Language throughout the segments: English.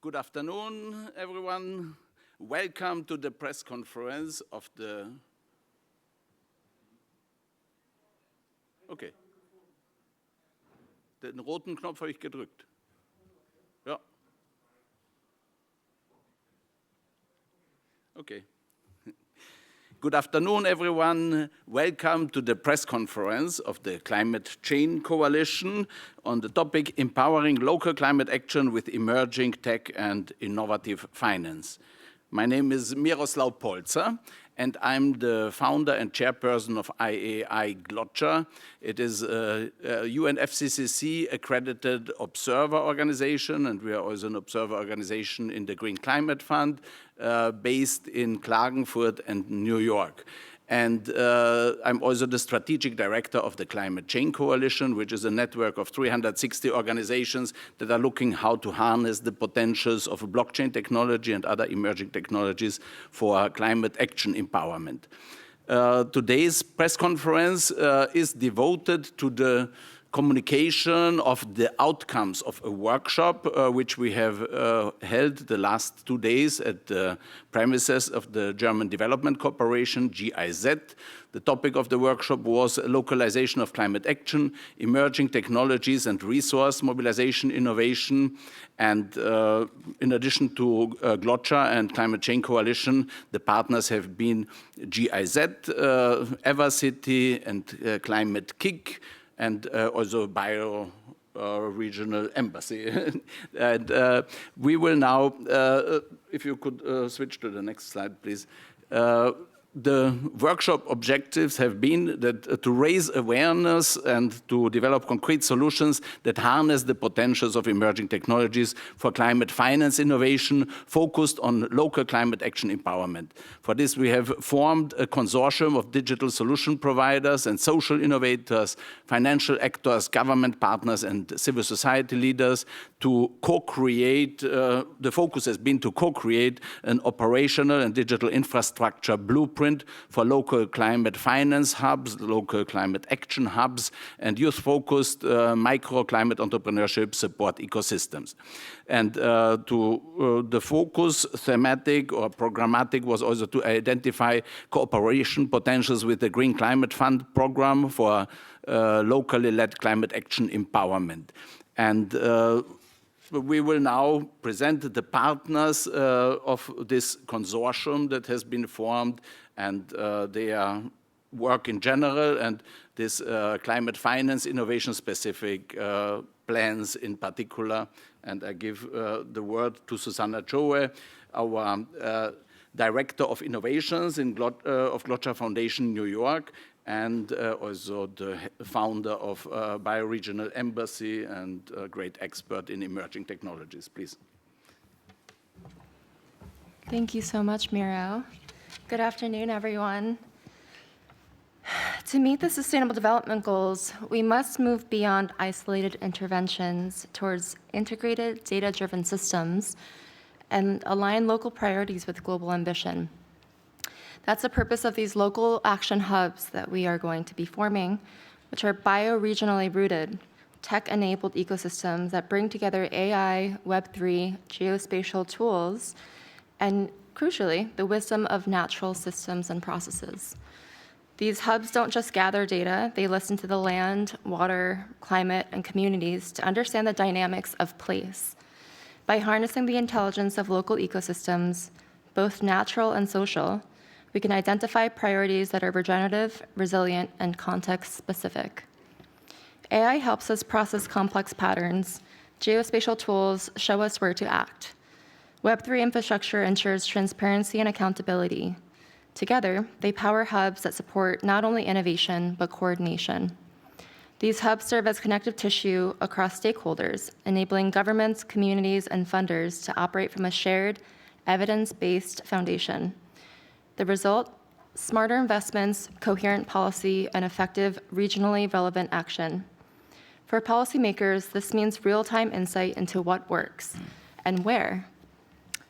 Good afternoon, everyone. Welcome to the press conference of the... Okay. Den roten Knopf habe ich gedrückt. Ja. Okay. Good afternoon, everyone. Welcome to the press conference of the Climate Change Coalition on the topic Empowering Local Climate Action with Emerging Tech and Innovative Finance. My name is Miroslav Polzer, and I'm the founder and chairperson of IAAI GloCha. It is a UNFCCC accredited observer organization, and we are also an observer organization in the Green Climate Fund, based in Klagenfurt and New York. And I'm also the strategic director of the Climate Change Coalition, which is a network of 360 organizations that are looking how to harness the potentials of blockchain technology and other emerging technologies for climate action empowerment. Today's press conference is devoted to the communication of the outcomes of a workshop which we have held the last 2 days at the premises of the German Development Corporation, GIZ. The topic of the workshop was localization of climate action, emerging technologies and resource mobilization innovation. And in addition to GloCha and Climate Change Coalition, the partners have been GIZ, Evercity and Climate Kick, and also Bio-Regional Embassy. And we will now, if you could switch to the next slide, please. The workshop objectives have been that to raise awareness and to develop concrete solutions that harness the potentials of emerging technologies for climate finance innovation focused on local climate action empowerment. For this, we have formed a consortium of digital solution providers and social innovators, financial actors, government partners, and civil society leaders to co-create, the focus has been to co-create an operational and digital infrastructure blueprint for local climate finance hubs, local climate action hubs, and youth-focused micro-climate entrepreneurship support ecosystems. And the focus, thematic or programmatic, was also to identify cooperation potentials with the Green Climate Fund program for locally led climate action empowerment. And we will now present the partners of this consortium that has been formed, and their work in general, and this climate finance innovation specific plans in particular. And I give the word to Susanna Choe, our Director of Innovations of GloCha Foundation New York, and also the founder of Bio-Regional Embassy and a great expert in emerging technologies. Please. Thank you so much, Miro. Good afternoon, everyone. To meet the Sustainable Development Goals, we must move beyond isolated interventions towards integrated, data-driven systems and align local priorities with global ambition. That's the purpose of these local action hubs that we are going to be forming, which are bio-regionally rooted, tech-enabled ecosystems that bring together AI, Web3, geospatial tools, and crucially, the wisdom of natural systems and processes. These hubs don't just gather data, they listen to the land, water, climate, and communities to understand the dynamics of place. By harnessing the intelligence of local ecosystems, both natural and social, we can identify priorities that are regenerative, resilient, and context-specific. AI helps us process complex patterns. Geospatial tools show us where to act. Web3 infrastructure ensures transparency and accountability. Together, they power hubs that support not only innovation, but coordination. These hubs serve as connective tissue across stakeholders, enabling governments, communities, and funders to operate from a shared, evidence-based foundation. The result, smarter investments, coherent policy, and effective regionally relevant action. For policymakers, this means real-time insight into what works and where.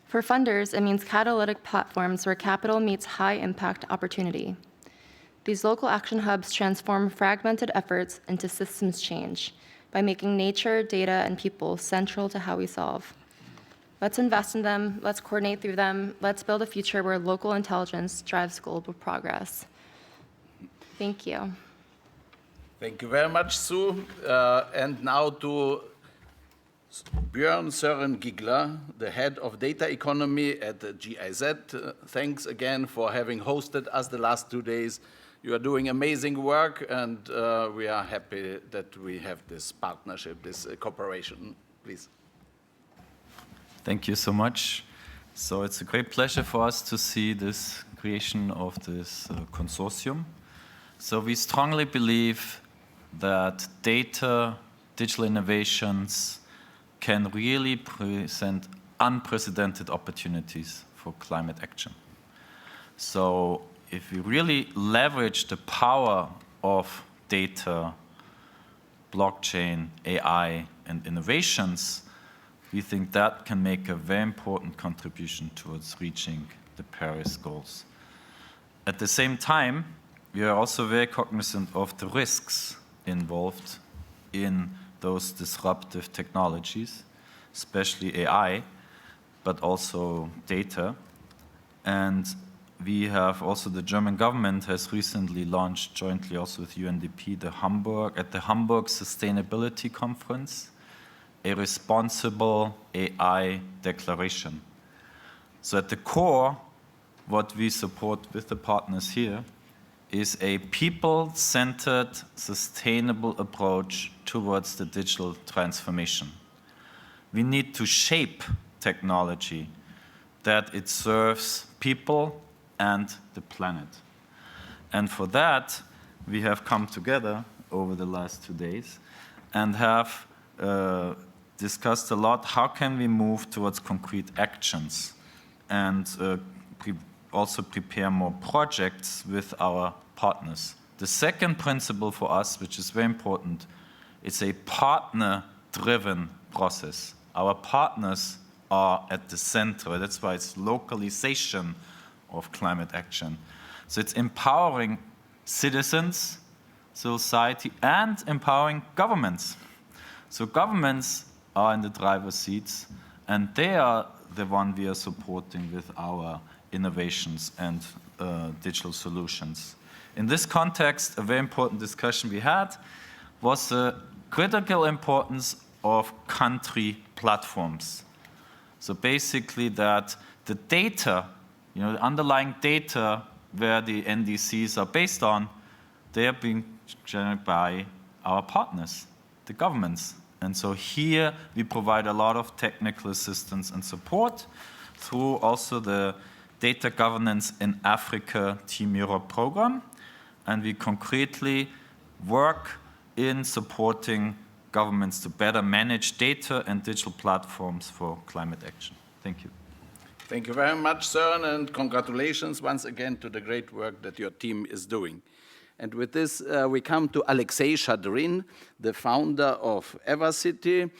For funders, it means catalytic platforms where capital meets high-impact opportunity. These local action hubs transform fragmented efforts into systems change by making nature, data, and people central to how we solve. Let's invest in them. Let's coordinate through them. Let's build a future where local intelligence drives global progress. Thank you. Thank you very much, Sue. And now to Bjorn-Soren Gigler, the head of data economy at the GIZ. Thanks again for having hosted us the last 2 days. You are doing amazing work, and we are happy that we have this partnership, this cooperation. Please. Thank you so much. So it's a great pleasure for us to see this creation of this consortium. So we strongly believe that data, digital innovations can really present unprecedented opportunities for climate action. So if we really leverage the power of data, blockchain, AI, and innovations, we think that can make a very important contribution towards reaching the Paris goals. At the same time, we are also very cognizant of the risks involved in those disruptive technologies, especially AI, but also data. And we have also, the German government has recently launched, jointly also with UNDP, at the Hamburg Sustainability Conference, a responsible AI declaration. So at the core, what we support with the partners here is a people-centered, sustainable approach towards the digital transformation. We need to shape technology that it serves people and the planet. And for that, we have come together over the last 2 days and have discussed a lot how can we move towards concrete actions and also prepare more projects with our partners. The second principle for us, which is very important, it's a partner-driven process. Our partners are at the center. That's why it's localization of climate action. So it's empowering citizens, society, and empowering governments. So governments are in the driver's seats, and they are the one we are supporting with our innovations and digital solutions. In this context, a very important discussion we had was the critical importance of country platforms. So basically that the data, the underlying data where the NDCs are based on, they are being generated by our partners, the governments. And so here we provide a lot of technical assistance and support through also the Data Governance in Africa Team Europe program. And we concretely work in supporting governments to better manage data and digital platforms for climate action. Thank you. Thank you very much, Søren, and congratulations once again to the great work that your team is doing. And with this, we come to Alexey Shadrin, the founder of Evercity,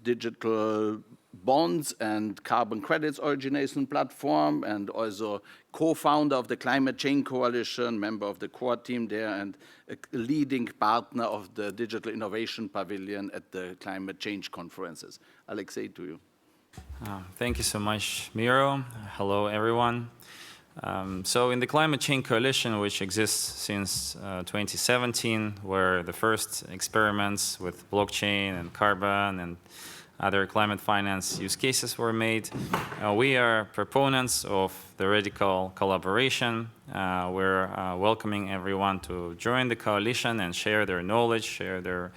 digital bonds and carbon credits origination platform, and also co-founder of the Climate Change Coalition, member of the core team there, and a leading partner of the Digital Innovation Pavilion at the Climate Change Conferences. Alexey, to you. Thank you so much, Miro. Hello, everyone. So in the Climate Change Coalition, which exists since 2017, where the first experiments with blockchain and carbon and other climate finance use cases were made, we are proponents of the radical collaboration. We're welcoming everyone to join the coalition and share their knowledge, share their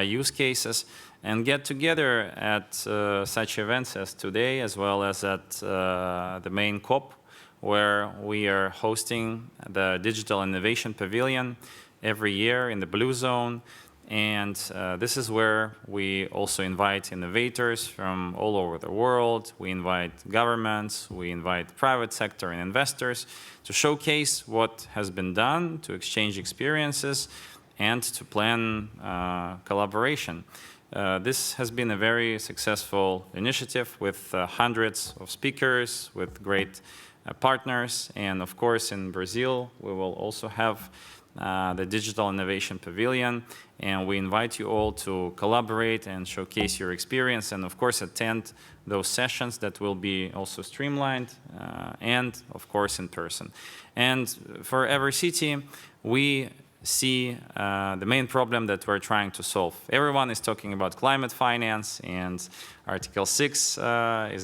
use cases, and get together at such events as today, as well as at the main COP, where we are hosting the Digital Innovation Pavilion every year in the Blue Zone. And this is where we also invite innovators from all over the world. We invite governments, we invite private sector and investors to showcase what has been done, to exchange experiences, and to plan collaboration. This has been a very successful initiative with hundreds of speakers, with great partners. And of course, in Brazil, we will also have the Digital Innovation Pavilion, and we invite you all to collaborate and showcase your experience, and of course attend those sessions that will be also streamlined and of course in person. And for Evercity, we see the main problem that we're trying to solve. Everyone is talking about climate finance, and Article 6 is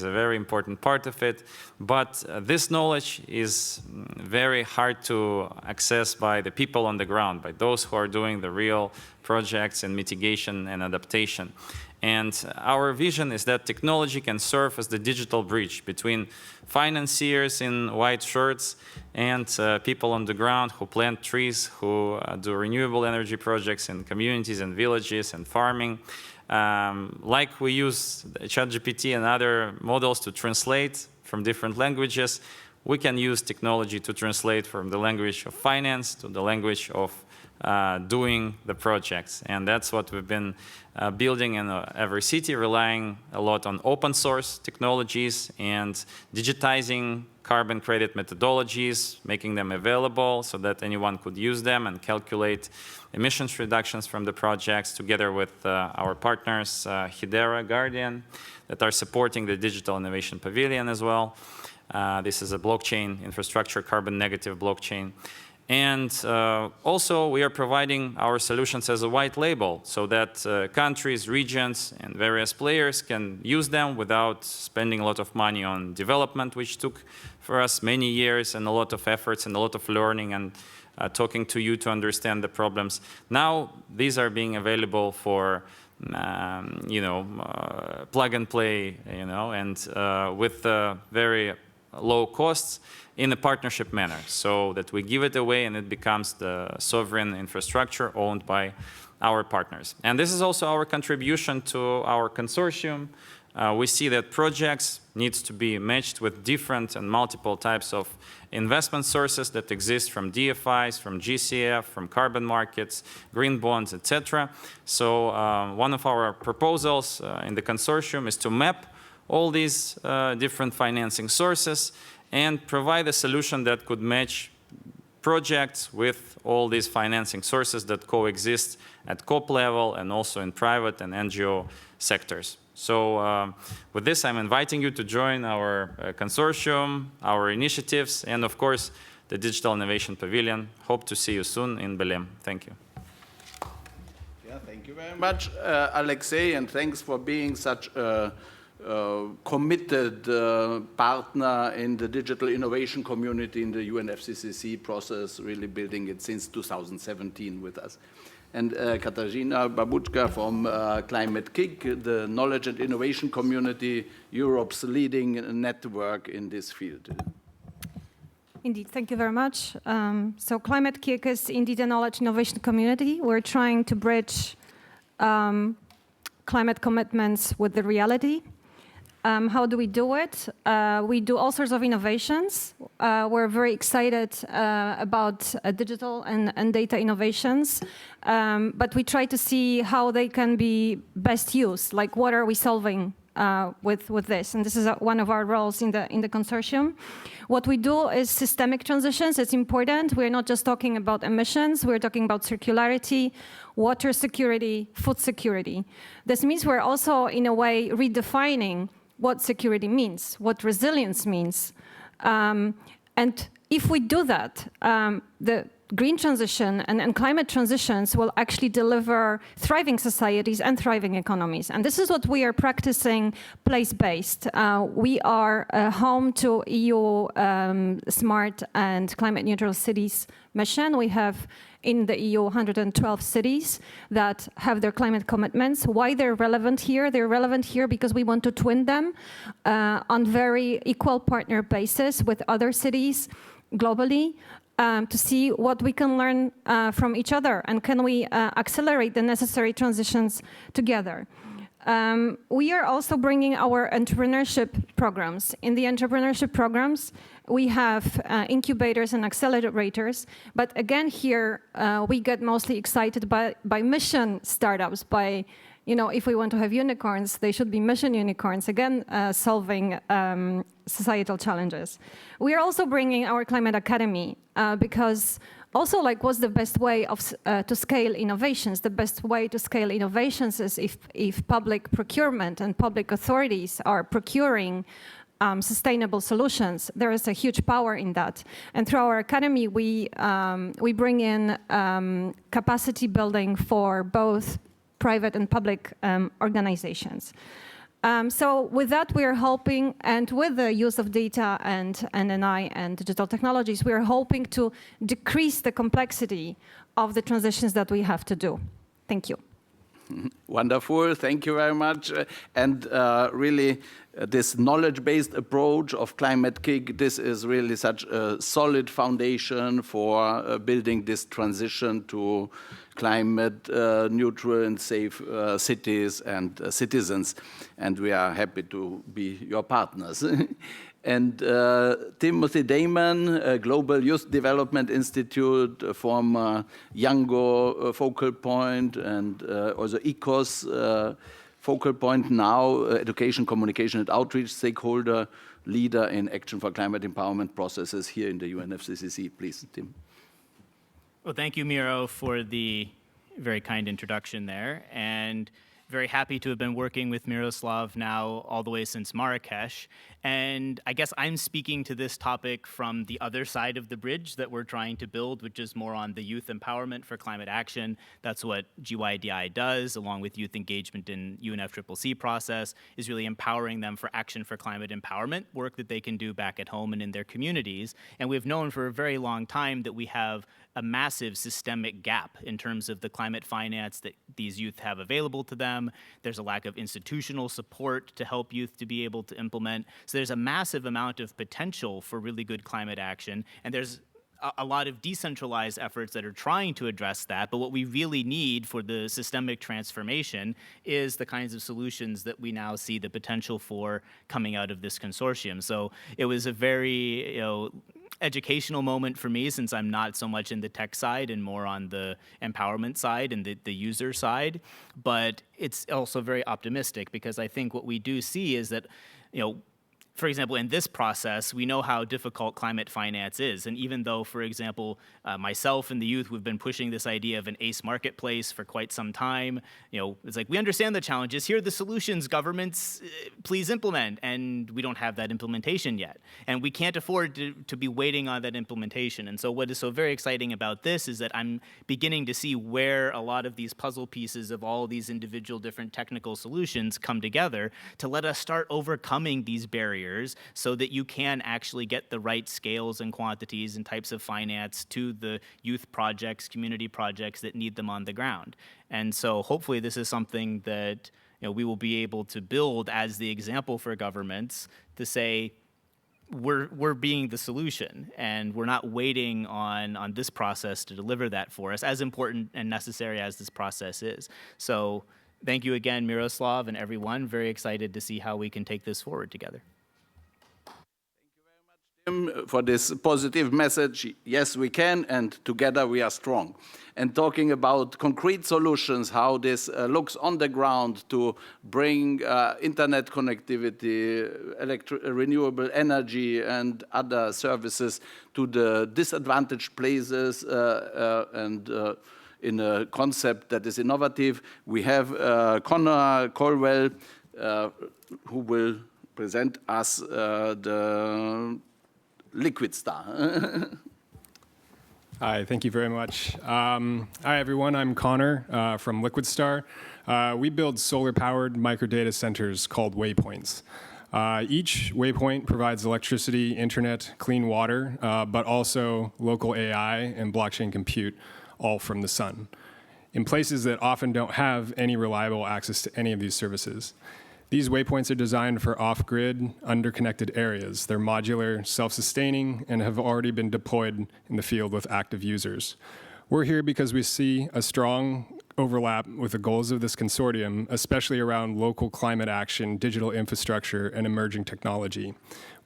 a very important part of it, but this knowledge is very hard to access by the people on the ground, by those who are doing the real projects in mitigation and adaptation. And our vision is that technology can serve as the digital bridge between financiers in white shirts and people on the ground who plant trees, who do renewable energy projects in communities and villages and farming. Like we use ChatGPT and other models to translate from different languages, we can use technology to translate from the language of finance to the language of doing the projects. And that's what we've been building in Evercity, relying a lot on open source technologies and digitizing carbon credit methodologies, making them available so that anyone could use them and calculate emissions reductions from the projects, together with our partners, Hedera, Guardian, that are supporting the Digital Innovation Pavilion as well. This is a blockchain infrastructure, carbon negative blockchain. And also, we are providing our solutions as a white label so that countries, regions, and various players can use them without spending a lot of money on development, which took for us many years and a lot of efforts and a lot of learning and talking to you to understand the problems. Now, these are being available for plug and play, and with very low costs in a partnership manner, so that we give it away and it becomes the sovereign infrastructure owned by our partners. And this is also our contribution to our consortium. We see that projects need to be matched with different and multiple types of investment sources that exist from DFIs, from GCF, from carbon markets, green bonds, etc. So one of our proposals in the consortium is to map all these different financing sources and provide a solution that could match projects with all these financing sources that coexist at COP level and also in private and NGO sectors. So with this, I'm inviting you to join our consortium, our initiatives, and of course, the Digital Innovation Pavilion. Hope to see you soon in Belém. Thank you. Yeah, thank you very much, Alexey, and thanks for being such a committed partner in the digital innovation community in the UNFCCC process, really building it since 2017 with us. And Katarzyna Balucka from Climate Kick, the knowledge and innovation community, Europe's leading network in this field. Indeed, thank you very much. So Climate Kick is indeed a knowledge innovation community. We're trying to bridge climate commitments with the reality. How do we do it? We do all sorts of innovations. We're very excited about digital and data innovations, but we try to see how they can be best used. Like, what are we solving with this? And this is one of our roles in the consortium. What we do is systemic transitions. It's important. We're not just talking about emissions. We're talking about circularity, water security, food security. This means we're also, in a way, redefining what security means, what resilience means. And if we do that, the green transition and climate transitions will actually deliver thriving societies and thriving economies. And this is what we are practicing place-based. We are home to EU Smart and Climate Neutral Cities mission. We have in the EU 112 cities that have their climate commitments. Why they're relevant here? They're relevant here because we want to twin them on very equal partner basis with other cities globally to see what we can learn from each other, and can we accelerate the necessary transitions together. We are also bringing our entrepreneurship programs. In the entrepreneurship programs, we have incubators and accelerators, but again here, we get mostly excited by mission startups, by, if we want to have unicorns, they should be mission unicorns, again, solving societal challenges. We are also bringing our Climate Academy because Also, like, what's the best way to scale innovations? The best way to scale innovations is if public procurement and public authorities are procuring sustainable solutions. There is a huge power in that. And through our academy, we bring in capacity building for both private and public organizations. So with that, we are hoping, and with the use of data and NI and digital technologies, we are hoping to decrease the complexity of the transitions that we have to do. Thank you. Wonderful, thank you very much. And really, this knowledge-based approach of Climate Kick, this is really such a solid foundation for building this transition to climate neutral and safe cities and citizens. And we are happy to be your partners. And Timothy Damon, Global Youth Development Institute, former Yango focal point, and also ECOS focal point now, education, communication, and outreach stakeholder, leader in Action for Climate Empowerment processes here in the UNFCCC. Please, Tim. Well, thank you, Miro, for the very kind introduction there. And very happy to have been working with Miroslav now all the way since Marrakesh. And I guess I'm speaking to this topic from the other side of the bridge that we're trying to build, which is more on the youth empowerment for climate action. That's what GYDI does, along with youth engagement in UNFCCC process, is really empowering them for action for climate empowerment, work that they can do back at home and in their communities. And we've known for a very long time that we have a massive systemic gap in terms of the climate finance that these youth have available to them. There's a lack of institutional support to help youth to be able to implement. So there's a massive amount of potential for really good climate action. And there's a lot of decentralized efforts that are trying to address that. But what we really need for the systemic transformation is the kinds of solutions that we now see the potential for coming out of this consortium. So it was a very, educational moment for me, since I'm not so much in the tech side and more on the empowerment side and the user side. But it's also very optimistic, because I think what we do see is that, for example, in this process, we know how difficult climate finance is. And even though, for example, myself and the youth, we've been pushing this idea of an ACE marketplace for quite some time, it's like, we understand the challenges. Here are the solutions, governments, please implement. And we don't have that implementation yet. And we can't afford to be waiting on that implementation. And so what is so very exciting about this is that I'm beginning to see where a lot of these puzzle pieces of all of these individual different technical solutions come together to let us start overcoming these barriers, so that you can actually get the right scales and quantities and types of finance to the youth projects, community projects that need them on the ground. And so hopefully this is something that we will be able to build as the example for governments to say, we're being the solution, and we're not waiting on this process to deliver that for us, as important and necessary as this process is. So thank you again, Miroslav and everyone. Very excited to see how we can take this forward together. For this positive message. Yes, we can, and together we are strong. And talking about concrete solutions, how this looks on the ground to bring internet connectivity, renewable energy, and other services to the disadvantaged places, and in a concept that is innovative. We have Conor Colwell, who will present us the Liquidstar. Hi, thank you very much. Hi, everyone. I'm Conor from Liquidstar. We build solar-powered microdata centers called waypoints. Each waypoint provides electricity, internet, clean water, but also local AI and blockchain compute, all from the sun, in places that often don't have any reliable access to any of these services. These waypoints are designed for off-grid, underconnected areas. They're modular, self-sustaining, and have already been deployed in the field with active users. We're here because we see a strong overlap with the goals of this consortium, especially around local climate action, digital infrastructure, and emerging technology.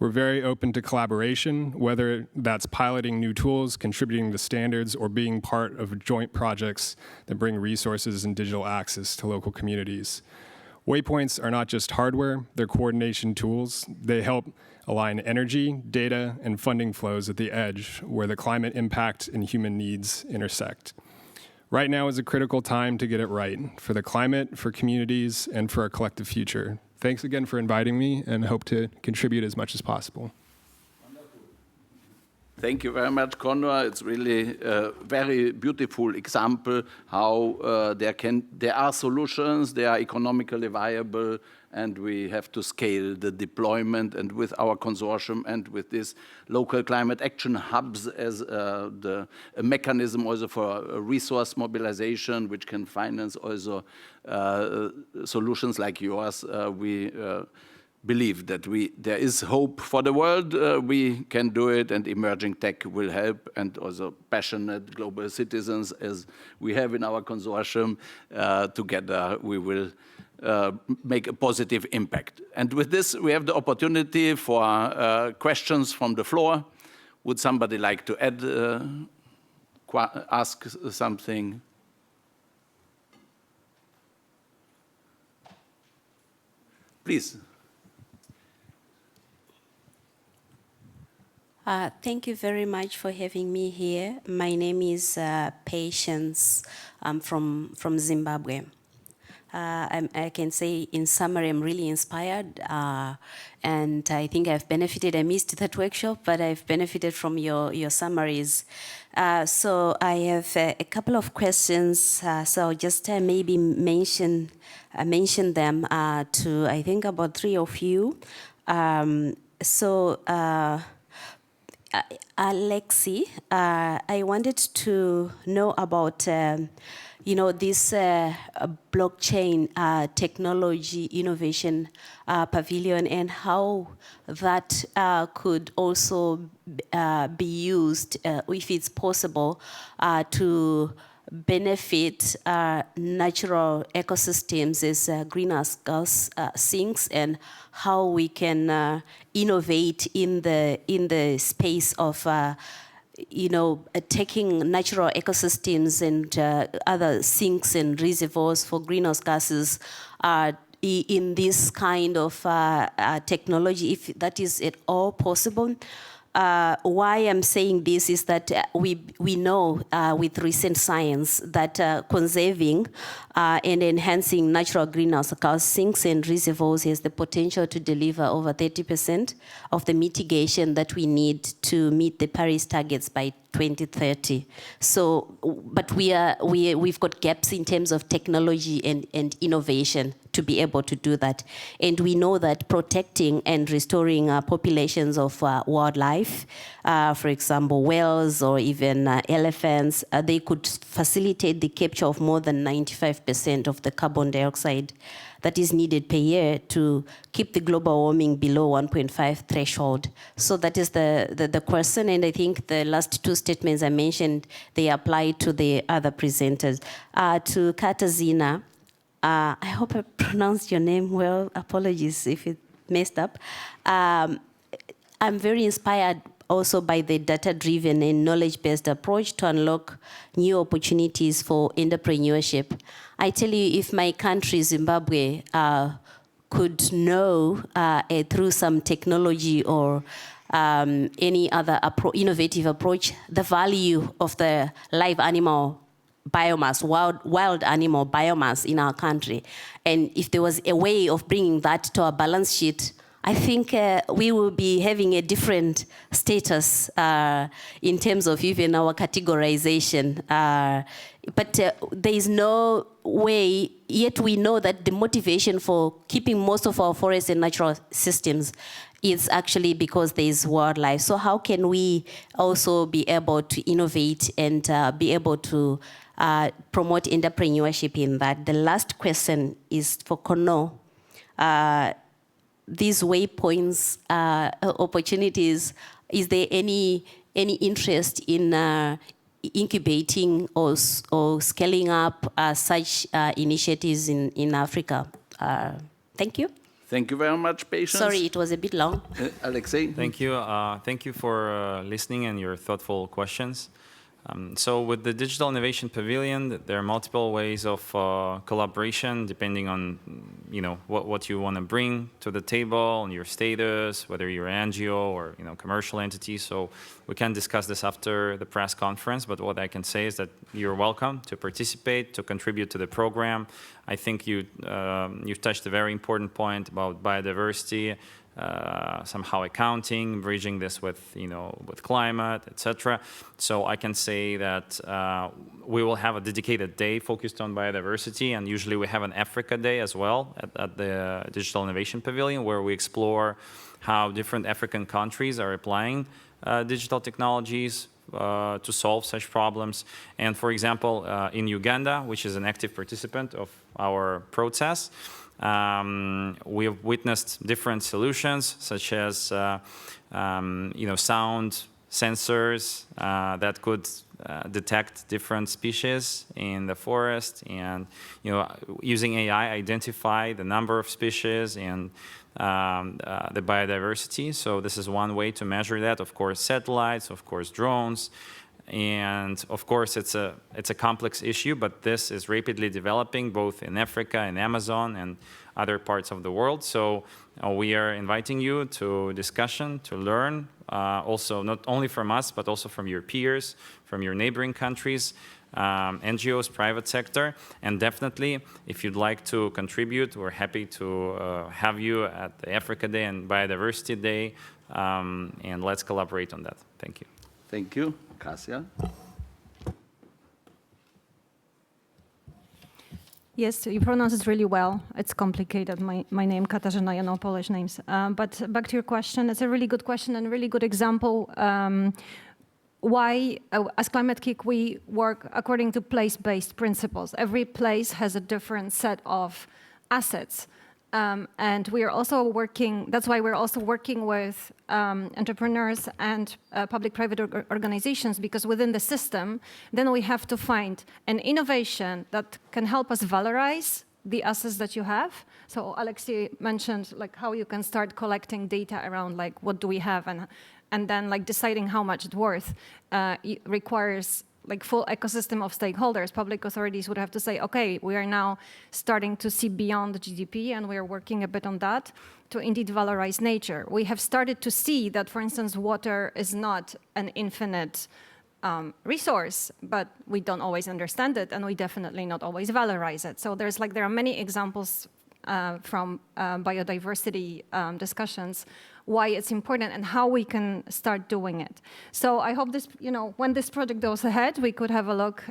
We're very open to collaboration, whether that's piloting new tools, contributing to standards, or being part of joint projects that bring resources and digital access to local communities. Waypoints are not just hardware, they're coordination tools. They help align energy, data, and funding flows at the edge where the climate impact and human needs intersect. Right now is a critical time to get it right for the climate, for communities, and for our collective future. Thanks again for inviting me, and hope to contribute as much as possible. Thank you very much, Conor. It's really a very beautiful example how there are solutions, they are economically viable, and we have to scale the deployment. And with our consortium and with this local climate action hubs as a mechanism also for resource mobilization, which can finance also solutions like yours, we believe that there is hope for the world. We can do it, and emerging tech will help, and also passionate global citizens, as we have in our consortium. Together, we will make a positive impact. And with this, we have the opportunity for questions from the floor. Would somebody like to ask something? Please. Thank you very much for having me here. My name is Patience. I'm from Zimbabwe. I can say, in summary, I'm really inspired, and I think I've benefited. I missed that workshop, but I've benefited from your summaries. So I have a couple of questions. So I'll just maybe mention them to, I think, about 3 of you. Alexey, I wanted to know about, this blockchain technology innovation pavilion, and how that could also be used, if it's possible, to benefit natural ecosystems as greenhouse gas sinks, and how we can innovate in the space of taking natural ecosystems and other sinks and reservoirs for greenhouse gases in this kind of technology, if that is at all possible. Why I'm saying this is that we know with recent science that conserving and enhancing natural greenhouse gas sinks and reservoirs has the potential to deliver over 30% of the mitigation that we need to meet the Paris targets by 2030. So, but we've got gaps in terms of technology and innovation to be able to do that. And we know that protecting and restoring populations of wildlife, for example, whales or even elephants, they could facilitate the capture of more than 95% of the carbon dioxide that is needed per year to keep the global warming below 1.5 threshold. So that is the question, and I think the last 2 statements I mentioned, they apply to the other presenters. To Katarzyna, I hope I pronounced your name well. Apologies if it messed up. I'm very inspired also by the data-driven and knowledge-based approach to unlock new opportunities for entrepreneurship. I tell you, if my country, Zimbabwe, could know through some technology or any other innovative approach, the value of the live animal biomass, wild animal biomass in our country, and if there was a way of bringing that to our balance sheet, I think we will be having a different status in terms of even our categorization. But there is no way, yet we know that the motivation for keeping most of our forests and natural systems is actually because there is wildlife. So how can we also be able to innovate and be able to promote entrepreneurship in that? The last question is for Conor. These waypoints opportunities, is there any interest in incubating or scaling up such initiatives in Africa? Thank you. Thank you very much, Patience. Sorry, it was a bit long. Alexey? Thank you. Thank you for listening and your thoughtful questions. So with the Digital Innovation Pavilion, there are multiple ways of collaboration depending on what you want to bring to the table and your status, whether you're an NGO or commercial entity. So we can discuss this after the press conference, but what I can say is that you're welcome to participate, to contribute to the program. I think you've touched a very important point about biodiversity, somehow accounting, bridging this with with climate, etc. So I can say that we will have a dedicated day focused on biodiversity, and usually we have an Africa Day as well at the Digital Innovation Pavilion, where we explore how different African countries are applying digital technologies to solve such problems. And for example, in Uganda, which is an active participant of our process, we have witnessed different solutions, such as sound sensors that could detect different species in the forest, and using AI identify the number of species and the biodiversity. So this is one way to measure that. Of course, satellites, of course, drones. And of course, it's a complex issue, but this is rapidly developing both in Africa and Amazon and other parts of the world. So we are inviting you to discussion, to learn, also not only from us, but also from your peers, from your neighboring countries, NGOs, private sector. And definitely, if you'd like to contribute, we're happy to have you at the Africa Day and Biodiversity Day, and let's collaborate on that. Thank you. Thank you. Kasia? Yes, you pronounce it really well. It's complicated, my name, Katarzyna, Polish names. But back to your question, it's a really good question and a really good example why, as Climate Kick, we work according to place-based principles. Every place has a different set of assets. And we are also working, that's why we're also working with entrepreneurs and public-private organizations, because within the system, then we have to find an innovation that can help us valorize the assets that you have. So Alexey mentioned how you can start collecting data around what do we have, and then deciding how much it's worth requires full ecosystem of stakeholders. Public authorities would have to say, okay, we are now starting to see beyond the GDP, and we are working a bit on that to indeed valorize nature. We have started to see that, for instance, water is not an infinite resource, but we don't always understand it, and we definitely not always valorize it. So there are many examples from biodiversity discussions why it's important and how we can start doing it. So I hope this, when this project goes ahead, we could have a look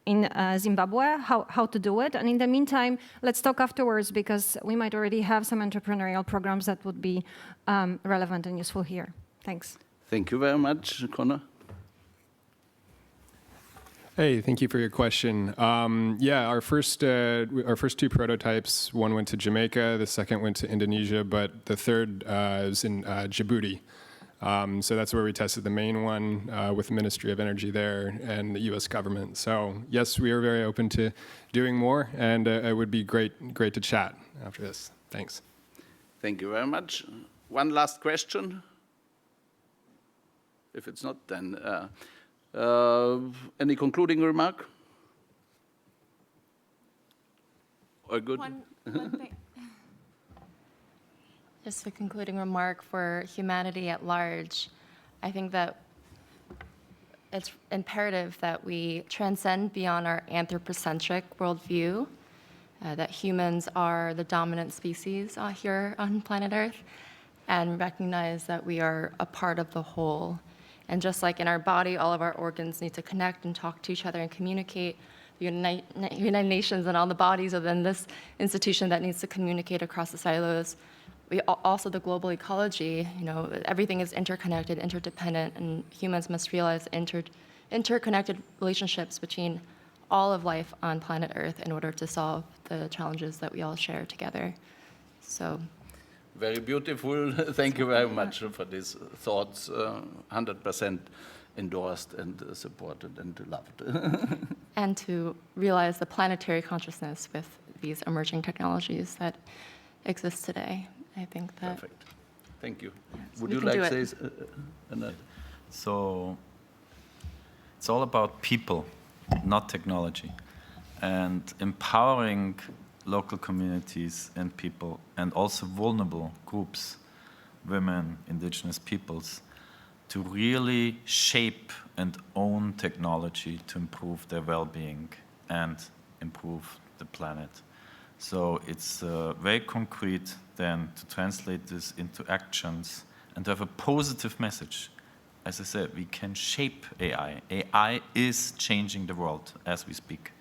in Zimbabwe, how to do it. And in the meantime, let's talk afterwards, because we might already have some entrepreneurial programs that would be relevant and useful here. Thanks. Thank you very much, Conor. Hey, thank you for your question. Yeah, our first two prototypes, one went to Jamaica, the second went to Indonesia, but the third is in Djibouti. So that's where we tested the main one with the Ministry of Energy there and the US government. So yes, we are very open to doing more, and it would be great to chat after this. Thanks. Thank you very much. One last question. If it's not, then any concluding remark? Or good? One thing. Just a concluding remark for humanity at large. I think that it's imperative that we transcend beyond our anthropocentric worldview, that humans are the dominant species here on planet Earth, and recognize that we are a part of the whole. And just like in our body, all of our organs need to connect and talk to each other and communicate. The United Nations and all the bodies within this institution that needs to communicate across the silos. Also the global ecology, everything is interconnected, interdependent, and humans must realize interconnected relationships between all of life on planet Earth in order to solve the challenges that we all share together. So. Very beautiful. Thank you very much for these thoughts. 100% endorsed and supported and loved. And to realize the planetary consciousness with these emerging technologies that exist today. I think that. Perfect. Thank you. Yes, Would you like to say another? So It's all about people, not technology. And empowering local communities and people, and also vulnerable groups, women, indigenous peoples, to really shape and own technology to improve their well-being and improve the planet. So it's very concrete then to translate this into actions and to have a positive message. As I said, we can shape AI. AI is changing the world as we speak.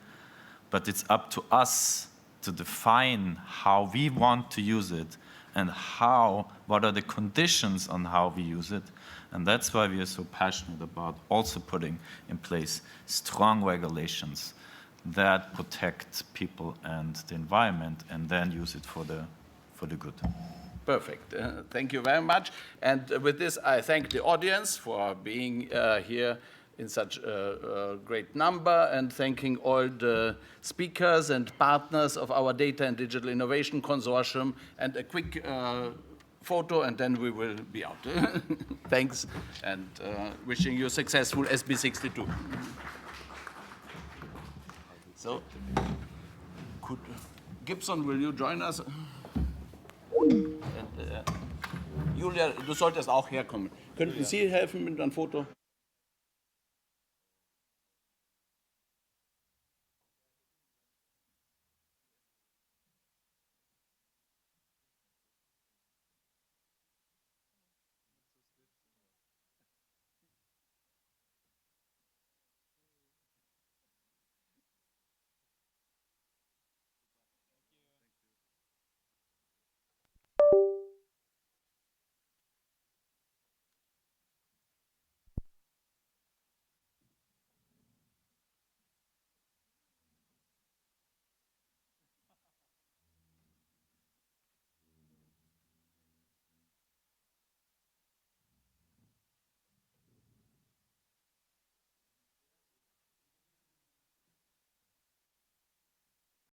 But it's up to us to define how we want to use it and what are the conditions on how we use it. And that's why we are so passionate about also putting in place strong regulations that protect people and the environment, and then use it for the good. Perfect. Thank you very much. And with this, I thank the audience for being here in such a great number, and thanking all the speakers and partners of our Data and Digital Innovation Consortium. And a quick photo, and then we will be out. Thanks, and wishing you a successful SB62. So, Gibson, will you join us? Und, Julia, du solltest auch herkommen. Könnten Sie helfen mit einem Foto?